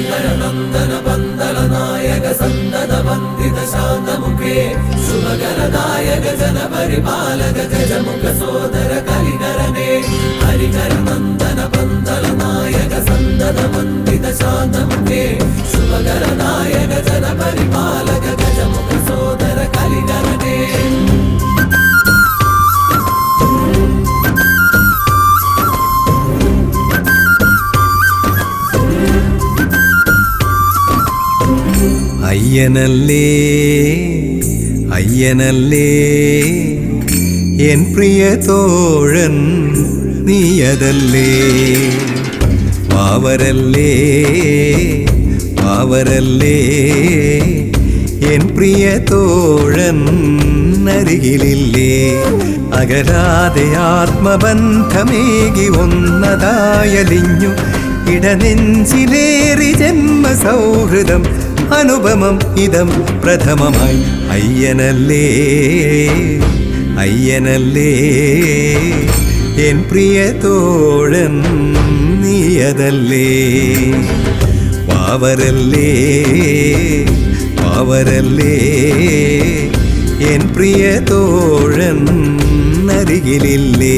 ഹരിഹരനന്ദന പന്തളനായക സന്തത വന്ദിത ശാന്തമുഖേ ശുഭകരദായക ജനപരിപാലക ഗജമുഖ സോദര കലികരനേ ഹരിഹരനന്ദന പന്തളനായക സന്തത വന്ദിത ശാന്തമുഖേ ശുഭകരദായക ജനപരിപാലക ഗജമുഖ സോദര കലികരനേ അയ്യനല്ലേ അയ്യനല്ലേ എൻ പ്രിയ തോഴൻ നീയതല്ലേ വാവരല്ലേ വാവരല്ലേ എൻ പ്രിയ തോഴൻ അരികിലില്ലേ അകലാതെ ആത്മബന്ധമേകി ഒന്നതായലിഞ്ഞു ഇടനെഞ്ചിലേറി ജന്മസൗഹൃദം അനുപമം ഇതം പ്രഥമമായി അയ്യനല്ലേ അയ്യനല്ലേ എൻ പ്രിയ തോഴൻ നീയതല്ലേ വാവരല്ലേ വാവരല്ലേ എൻ പ്രിയ തോഴൻ അരികിലില്ലേ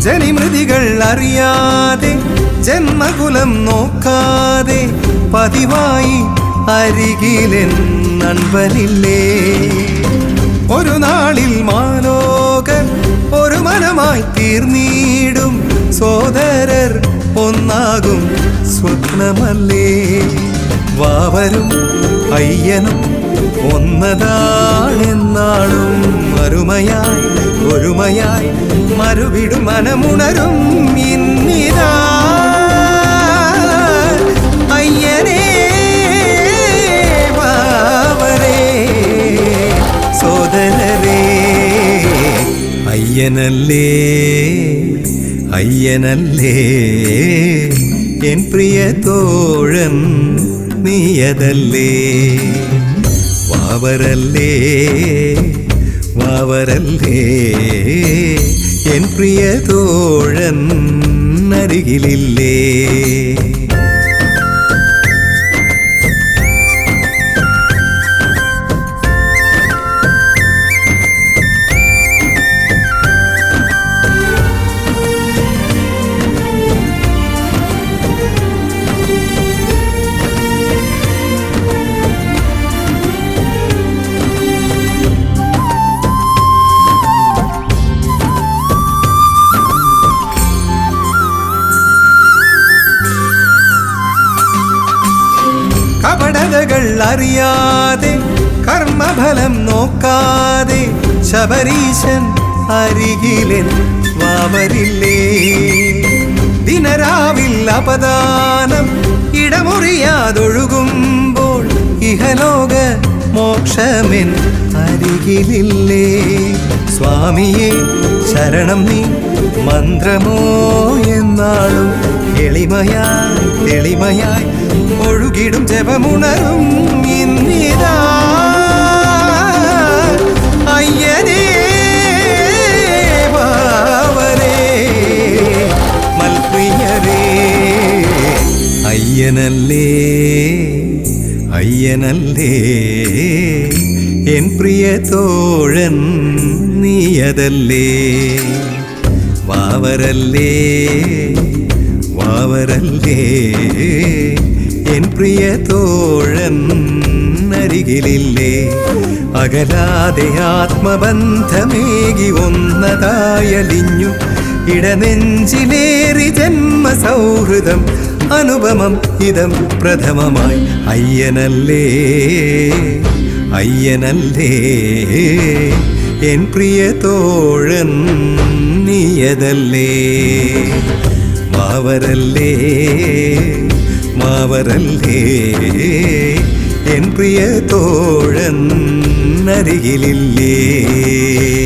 ജനിമൃതികൾ അറിയാതെ ജന്മകുലം നോക്കാതെ പതിവായി അരികിലെൻ നண்பനില്ലേ ഒരു നാളിൽ മാലോകർ ഒരു മനമായി തീർന്നിടും സോദരർ ഒന്നാകും സ്വപ്നമല്ലേ വാവരും അയ്യനും ഒന്നതാണെന്നാളും അരുമയായി ഒരുമയായി മറുവിടും മനമുണരും ഇന്നിതാ അയ്യനേ വാവരേ സോദരരേ അയ്യനല്ലേ അയ്യനല്ലേ എൻ പ്രിയ തോഴൻ നീയതല്ലേ വാവരല്ലേ വാവരല്ലേ എൻ പ്രിയ തോഴൻ അരികിലില്ലേ കപടതകൾ അറിയാതെ കർമ്മഫലം നോക്കാതെ ശബരീശൻ അരികിലെൻ വാവരില്ലേ ദിനരാവിൽ അപദാനം ഇടമുറിയാതൊഴുകുമ്പോൾ ഇഹലോക മോക്ഷമെൻ അരികിലില്ലേ സ്വാമിയെ ശരണം നീ മന്ത്രമോ എന്നാളും എളിമയായി തെളിമയായി ഒഴുകിടും ജപമുണരും ഇന്നിതാ അയ്യനേ വാവരേ മൽപ്രിയരേ അയ്യനല്ലേ അയ്യനല്ലേ എൻ പ്രിയ തോഴൻ നീയതല്ലേ വാവരല്ലേ വാവരല്ലേ എൻ പ്രിയ തോഴൻ അരികിലില്ലേ അകലാതെ ആത്മബന്ധമേകി ഒന്നതായലിഞ്ഞു ഇടനെഞ്ചിലേറി ജന്മസൗഹൃദം അനുപമം ഇതം പ്രഥമമായി അയ്യനല്ലേ അയ്യനല്ലേ എൻ പ്രിയ തോഴൻ നീയതല്ലേ മാവരല്ലേ മാവരല്ലേ എൻ പ്രിയ തോഴൻ അരികിലില്ലേ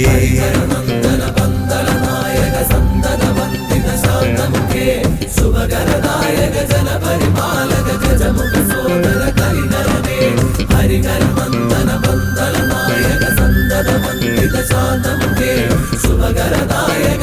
ഹരിഹരനന്ദന പന്തള നായക സന്തത വന്ദിത ശാന്തമുഖേ ശുഭകരദായക ജനപരിപാലക ഗജമുഖ സോദര കരിഹരനേ ഹരിഹരനന്ദന പന്തള നായക സന്തത വന്ദിത ശാന്തമുഖേ ശുഭകരദായക